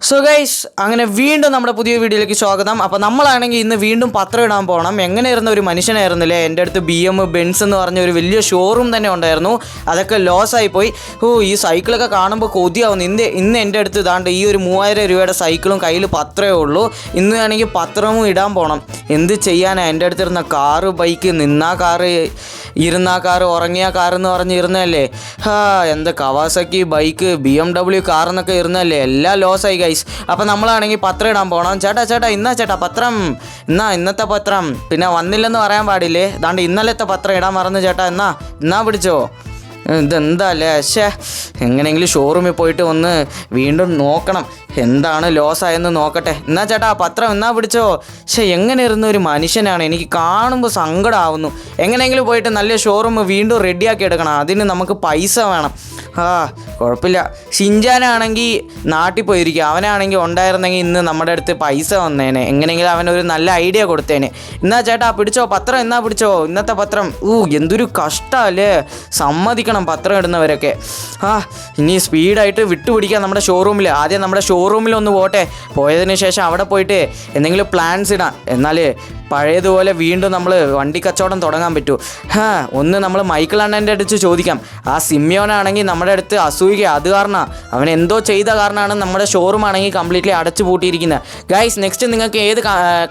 So guys അങ്ങനെ വീണ്ടും നമ്മുടെ പുതിയ വീഡിയോയിലേക്ക് സ്വാഗതം. അപ്പോൾ നമ്മളാണെങ്കിൽ ഇന്ന് വീണ്ടും പത്രം ഇടാൻ പോകണം. എങ്ങനെയായിരുന്ന ഒരു മനുഷ്യനായിരുന്നില്ലേ. എൻ്റെ അടുത്ത് BM ബെൻസ് എന്ന് പറഞ്ഞ ഒരു വലിയ ഷോറൂം തന്നെ ഉണ്ടായിരുന്നു. അതൊക്കെ ലോസായി പോയി. ഈ സൈക്കിളൊക്കെ കാണുമ്പോൾ കൊതിയാവുന്നു. ഇന്ന് എൻ്റെ അടുത്ത് ഇതാണ്ട് ഈ ഒരു 3000 രൂപയുടെ സൈക്കിളും കയ്യിൽ പത്രമേ ഉള്ളൂ. ഇന്ന് വേണമെങ്കിൽ പത്രവും ഇടാൻ പോകണം. എന്ത് ചെയ്യാനാണ്? എൻ്റെ അടുത്തിരുന്ന കാറ്, ബൈക്ക്, നിന്നാ കാറ്, ഇരുന്നാ കാറ്, ഉറങ്ങിയ കാറെന്ന് പറഞ്ഞിരുന്നല്ലേ. എന്താ കവാസക്കി ബൈക്ക്, BMW കാർ എന്നൊക്കെ ഇരുന്നല്ലേ. എല്ലാം ലോസായി ഗൈസ്. അപ്പം നമ്മളാണെങ്കിൽ പത്രം ഇടാൻ പോകണം. ചേട്ടാ ഇന്നാ ചേട്ടാ പത്രം, ഇന്നത്തെ പത്രം. പിന്നെ വന്നില്ലെന്ന് പറയാൻ പാടില്ലേ. അതാണ്ട് ഇന്നലത്തെ പത്രം ഇടാൻ മറന്നു ചേട്ടാ. എന്നാ പിടിച്ചോ. ഇതെന്താ അല്ലേ. എങ്ങനെയെങ്കിലും ഷോറൂമിൽ പോയിട്ട് ഒന്ന് വീണ്ടും നോക്കണം എന്താണ് ലോസായെന്ന് നോക്കട്ടെ. എന്നാ ചേട്ടാ പത്രം എന്നാ പിടിച്ചോ. എങ്ങനെ ഇരുന്ന ഒരു മനുഷ്യനാണ്. എനിക്ക് കാണുമ്പോൾ സങ്കടമാവുന്നു. എങ്ങനെയെങ്കിലും പോയിട്ട് നല്ല ഷോറൂം വീണ്ടും റെഡിയാക്കി എടുക്കണം. അതിന് നമുക്ക് പൈസ വേണം. കുഴപ്പമില്ല. ഷിൻജാനാണെങ്കിൽ നാട്ടിൽ പോയിരിക്കുക. അവനാണെങ്കിൽ ഉണ്ടായിരുന്നെങ്കിൽ ഇന്ന് നമ്മുടെ അടുത്ത് പൈസ വന്നേനെ. എങ്ങനെയെങ്കിലും അവനൊരു നല്ല ഐഡിയ കൊടുത്തേനെ. എന്നാ ചേട്ടാ പിടിച്ചോ പത്രം. എന്നാ പിടിച്ചോ ഇന്നത്തെ പത്രം. എന്തൊരു കഷ്ടമല്ലേ. സമ്മതിക്കണം പത്രം ഇടുന്നവരൊക്കെ. ഇനി സ്പീഡായിട്ട് വിട്ടുപിടിക്കാം നമ്മുടെ ഷോറൂമിൽ. ആദ്യം നമ്മുടെ ഷോറൂമിലൊന്ന് പോട്ടെ. പോയതിന് ശേഷം അവിടെ പോയിട്ട് എന്തെങ്കിലും പ്ലാൻസ് ഇടാം. എന്നാൽ പഴയതുപോലെ വീണ്ടും നമ്മൾ വണ്ടി കച്ചവടം തുടങ്ങാൻ പറ്റൂ. ഒന്ന് നമ്മൾ മൈക്കിൾ അണ്ണൻ്റെ അടുത്ത് ചോദിക്കാം. ആ സിമ്യോനാണെങ്കിൽ നമ്മുടെ അടുത്ത് അസൂയ. അത് കാരണം അവൻ എന്തോ ചെയ്ത കാരണമാണ് നമ്മുടെ ഷോറൂം ആണെങ്കിൽ കംപ്ലീറ്റ്ലി അടച്ചു പൂട്ടിയിരിക്കുന്നത്. ഗൈസ് നെക്സ്റ്റ് നിങ്ങൾക്ക് ഏത്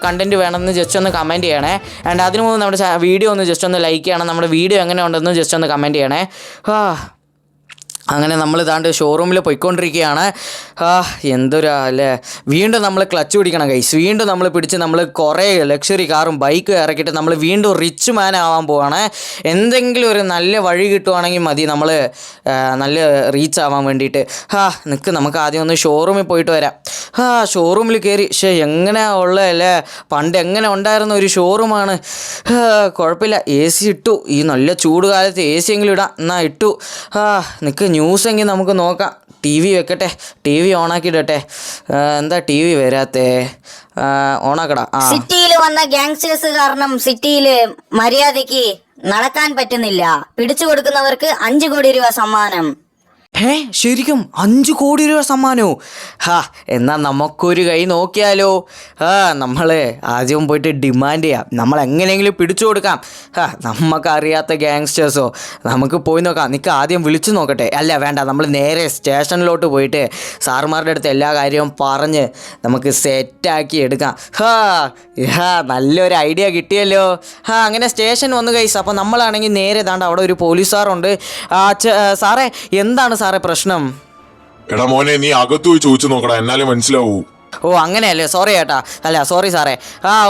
കണ്ടൻറ്റ് വേണമെന്ന് ജസ്റ്റ് ഒന്ന് കമൻറ്റ് ചെയ്യണേ. ആൻഡ് അതിനു മുമ്പ് നമ്മുടെ വീഡിയോ ഒന്ന് ജസ്റ്റ് ഒന്ന് ലൈക്ക് ചെയ്യണം. നമ്മുടെ വീഡിയോ എങ്ങനെ ഉണ്ടെന്ന് ജസ്റ്റ് ഒന്ന് കമൻറ്റ് ചെയ്യണേ. അങ്ങനെ നമ്മൾ ഇതാണ്ട് ഷോറൂമിൽ പോയിക്കൊണ്ടിരിക്കുകയാണ്. എന്തൊരാ അല്ലേ. വീണ്ടും നമ്മൾ ക്ലച്ച് പിടിക്കണം ഗൈസ്. വീണ്ടും നമ്മൾ പിടിച്ച് നമ്മൾ കുറേ ലക്ഷറി കാറും ബൈക്കും ഇറക്കിയിട്ട് നമ്മൾ വീണ്ടും റിച്ച് മാൻ ആവാൻ പോവാണ്. എന്തെങ്കിലും ഒരു നല്ല വഴി കിട്ടുവാണെങ്കിൽ മതി നമ്മൾ നല്ല റീച്ച് ആവാൻ വേണ്ടിയിട്ട്. നമുക്ക് ആദ്യം ഒന്ന് ഷോറൂമിൽ പോയിട്ട് വരാം. ഷോറൂമിൽ കയറി. എങ്ങനെയാണ് ഉള്ളതല്ലേ. പണ്ട് എങ്ങനെ ഉണ്ടായിരുന്ന ഒരു ഷോറൂമാണ്. കുഴപ്പമില്ല. AC ഇട്ടു. ഈ നല്ല ചൂട് കാലത്ത് AC എങ്കിലും ഇടാം. എന്നാ ഇട്ടു. ന്യൂസ് എങ്കിൽ നമുക്ക് നോക്കാം. TV വെക്കട്ടെ. TV ഓണാക്കിയിടട്ടെ. എന്താ TV വരാത്തേ. ഓണാക്കടാ. സിറ്റിയിൽ വന്ന ഗാങ്സ്റ്റേഴ്സ് കാരണം സിറ്റിയിൽ മര്യാദയ്ക്ക് നടക്കാൻ പറ്റുന്നില്ല. പിടിച്ചു കൊടുക്കുന്നവർക്ക് 5 കോടി രൂപ സമ്മാനം. ശരിക്കും 5 കോടി രൂപ സമ്മാനോ. എന്നാൽ നമുക്കൊരു കൈ നോക്കിയാലോ. നമ്മൾ ആദ്യം പോയിട്ട് ഡിമാൻഡ് ചെയ്യാം. നമ്മൾ എങ്ങനെയെങ്കിലും പിടിച്ചു കൊടുക്കാം. നമുക്കറിയാത്ത ഗാങ്സ്റ്റേഴ്സോ. നമുക്ക് പോയി നോക്കാം. നിനക്ക് ആദ്യം വിളിച്ചു നോക്കട്ടെ. അല്ല വേണ്ട, നമ്മൾ നേരെ സ്റ്റേഷനിലോട്ട് പോയിട്ട് സാറുമാരുടെ അടുത്ത് എല്ലാ കാര്യവും പറഞ്ഞ് നമുക്ക് സെറ്റാക്കി എടുക്കാം. നല്ലൊരു ഐഡിയ കിട്ടിയല്ലോ. അങ്ങനെ സ്റ്റേഷൻ വന്നു ഗൈസ്. അപ്പോൾ നമ്മളാണെങ്കിൽ നേരെ ദാണ്ട് അവിടെ ഒരു പോലീസുകാരുണ്ട്. സാറേ എന്താണ് സാറേ പ്രശ്നം? എടാ മോനെ, നീ അകത്തു പോയി ചോദിച്ചു നോക്കടാ, എന്നാലും മനസ്സിലാവൂ. അങ്ങനെയല്ലേ. സോറി ചേട്ടാ. സോറി സാറേ.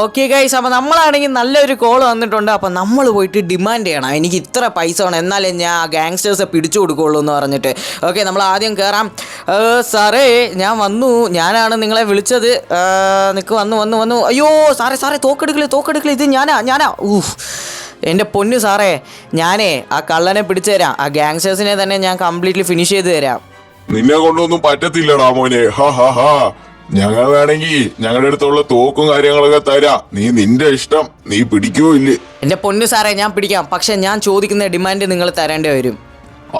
Okay guys. അപ്പോൾ നമ്മളാണെങ്കിൽ നല്ലൊരു കോൾ വന്നിട്ടുണ്ട്. അപ്പോൾ നമ്മൾ പോയിട്ട് ഡിമാൻഡ് ചെയ്യണം. എനിക്ക് ഇത്ര പൈസ വേണം, എന്നാലേ ഞാൻ ആ ഗാങ്സ്റ്റേഴ്സെ പിടിച്ചു കൊടുക്കുകയുള്ളൂ എന്ന് പറഞ്ഞിട്ട്. ഓക്കെ, നമ്മൾ ആദ്യം കയറാം. സാറേ ഞാൻ വന്നു. ഞാനാണ് നിങ്ങളെ വിളിച്ചത്. നിനക്ക് വന്നു. അയ്യോ സാറേ തോക്കെടുക്കല്. ഇത് ഞാനാ. എൻ്റെ പൊന്നു സാറേ, ഞാനേ ആ കള്ളനെ പിടിച്ചു തരാം. ആ ഗാങ്സ്റ്റേഴ്സിനെ തന്നെ ഞാൻ കംപ്ലീറ്റ്ലി ഫിനിഷ് ചെയ്ത് തരാം. നിന്നെ കൊണ്ടൊന്നും പറ്റത്തില്ലടാ മോനെ. ഞങ്ങൾ വേണമെങ്കിൽ ഞങ്ങളുടെ അടുത്തുള്ള തോക്കും കാര്യങ്ങളൊക്കെ തരാം. നിന്റെ ഇഷ്ടം. നീ പിടിക്കോ ഇല്ലേ? എൻ്റെ പൊന്നു സാറേ ഞാൻ പിടിക്കാം. പക്ഷെ ഞാൻ ചോദിക്കുന്ന ഡിമാൻഡ് നിങ്ങൾ തരേണ്ടി വരും.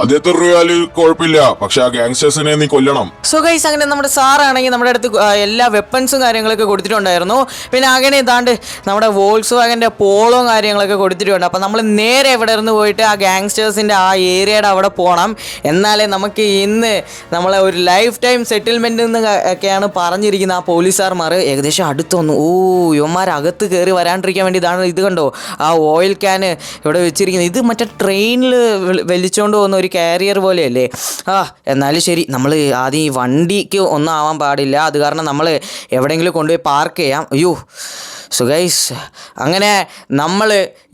അത് എത്ര രൂപയാലും കുഴപ്പമില്ല, പക്ഷെ ആ ഗാങ്സ്റ്റേഴ്സിനെ നീ കൊല്ലണം. സോ ഗൈസ്, അങ്ങനെ നമ്മുടെ സാറാണെങ്കിൽ നമ്മുടെ അടുത്ത് എല്ലാ വെപ്പൺസും കാര്യങ്ങളൊക്കെ കൊടുത്തിട്ടുണ്ടായിരുന്നു. പിന്നെ അങ്ങനെ ഇതാണ്ട് നമ്മുടെ വോൾക്സ് വാഗൻ്റെ പോളവും കാര്യങ്ങളൊക്കെ കൊടുത്തിട്ടുണ്ട്. അപ്പോൾ നമ്മൾ നേരെ ഇവിടെ ഇരുന്ന് പോയിട്ട് ആ ഗാങ്സ്റ്റേഴ്സിൻ്റെ ആ ഏരിയയുടെ അവിടെ പോകണം. എന്നാലേ നമുക്ക് ഇന്ന് നമ്മളെ ഒരു ലൈഫ് ടൈം സെറ്റിൽമെൻറ്റ് എന്ന് ഒക്കെയാണ് പറഞ്ഞിരിക്കുന്നത് ആ പോലീസുകാർമാർ. ഏകദേശം അടുത്ത് വന്നു. ഇവന്മാർ അകത്ത് കയറി വരാണ്ടിരിക്കാൻ വേണ്ടി ഇതാണ്. ഇത് കണ്ടോ, ആ ഓയിൽ ക്യാന് ഇവിടെ വെച്ചിരിക്കുന്നത്. ഇത് മറ്റേ ട്രെയിനിൽ വലിച്ചുകൊണ്ട് പോകുന്ന ഒരു കാരിയർ പോലെയല്ലേ. എന്നാലും ശരി, നമ്മൾ ആദ്യം ഈ വണ്ടിക്ക് ഒന്നും ആവാൻ പാടില്ല. അത് കാരണം നമ്മൾ എവിടെയെങ്കിലും കൊണ്ടുപോയി പാർക്ക് ചെയ്യാം. സോ ഗൈസ്, അങ്ങനെ നമ്മൾ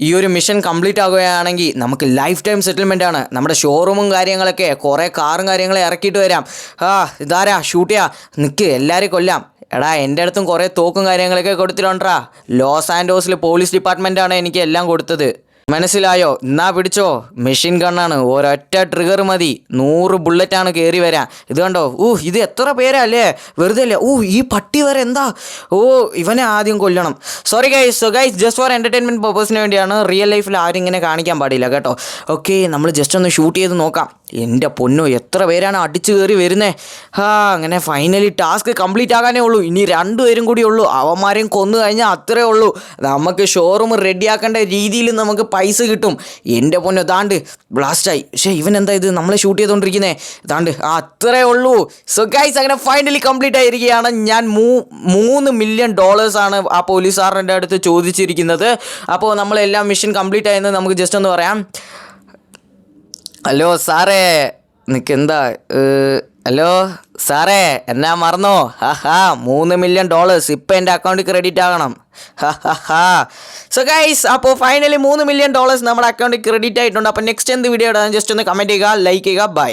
ഈ ഒരു മിഷൻ കംപ്ലീറ്റ് ആകുകയാണെങ്കിൽ നമുക്ക് ലൈഫ് ടൈം സെറ്റിൽമെൻ്റ് ആണ്. നമ്മുടെ ഷോറൂമും കാര്യങ്ങളൊക്കെ കുറേ കാറും കാര്യങ്ങളും ഇറക്കിയിട്ട് വരാം. ഇതാരാ ഷൂട്ട് ചെയ്യാം. നിൽക്ക്, എല്ലാവരും കൊല്ലാം. എടാ എൻ്റെ അടുത്തും കുറേ തോക്കും കാര്യങ്ങളൊക്കെ കൊടുത്തിട്ടുണ്ടാ. ലോസ് ആൻഡോസിൽ പോലീസ് ഡിപ്പാർട്ട്മെൻറ്റാണ് എനിക്ക് എല്ലാം കൊടുത്തത്. മനസ്സിലായോ? എന്നാ പിടിച്ചോ, മെഷീൻ ഗണ്ണാണ്, ഒരൊറ്റ ട്രിഗർ മതി, 100 ബുള്ളറ്റാണ് കയറി വരാൻ. ഇത് കണ്ടോ, ഇത് എത്ര പേരാ അല്ലേ, വെറുതെ അല്ലേ. ഈ പട്ടി വരെ എന്താ, ഇവനെ ആദ്യം കൊല്ലണം. Sorry guys, so guys just for entertainment പർപ്പസിന് വേണ്ടിയാണ്, റിയൽ ലൈഫിൽ ആരും ഇങ്ങനെ കാണിക്കാൻ പാടില്ല കേട്ടോ. ഓക്കെ, നമ്മൾ ജസ്റ്റ് ഒന്ന് ഷൂട്ട് ചെയ്ത് നോക്കാം. എൻ്റെ പൊന്നോ, എത്ര പേരാണ് അടിച്ചു കയറി വരുന്നേ. അങ്ങനെ ഫൈനലി ടാസ്ക് കംപ്ലീറ്റ് ആകാനേ ഉള്ളൂ. ഇനി 2 പേരും കൂടി ഉള്ളൂ. അവന്മാരെയും കൊന്നു കഴിഞ്ഞാൽ അത്രേ ഉള്ളൂ. നമുക്ക് ഷോറൂം റെഡിയാക്കേണ്ട രീതിയിൽ നമുക്ക് പൈസ കിട്ടും. എൻ്റെ പൊന്നോ, ദാണ്ട് ബ്ലാസ്റ്റായി. പക്ഷേ ഇവൻ എന്താ ഇത് നമ്മളെ ഷൂട്ട് ചെയ്തുകൊണ്ടിരിക്കുന്നേ? ദാണ്ട് അത്രേ ഉള്ളൂ. സോ ഗൈസ്, അങ്ങനെ ഫൈനലി കംപ്ലീറ്റ് ആയിരിക്കുകയാണ്. ഞാൻ $3 മില്യൺ ആണ് ആ പോലീസുകാരൻ്റെ അടുത്ത് ചോദിച്ചിരിക്കുന്നത്. അപ്പോൾ നമ്മളെല്ലാം മിഷൻ കംപ്ലീറ്റ് ആയെന്ന് നമുക്ക് ജസ്റ്റ് ഒന്ന് പറയാം. ഹലോ സാറേ, നിനക്കെന്താ? ഹലോ സാറേ, എന്നാ മറന്നോ? $3 മില്യൺ ഇപ്പം എൻ്റെ അക്കൗണ്ടിൽ ക്രെഡിറ്റ് ആകണം. സോ ഗൈസ്, അപ്പോൾ ഫൈനലി $3 മില്യൺ നമ്മുടെ അക്കൗണ്ടിൽ ക്രെഡിറ്റ് ആയിട്ടുണ്ട്. അപ്പോൾ നെക്സ്റ്റ് എന്ത് വീഡിയോ ഇടാൻ ജസ്റ്റ് ഒന്ന് കമൻറ്റ് ചെയ്യുക, ലൈക്ക് ചെയ്യുക. ബൈ.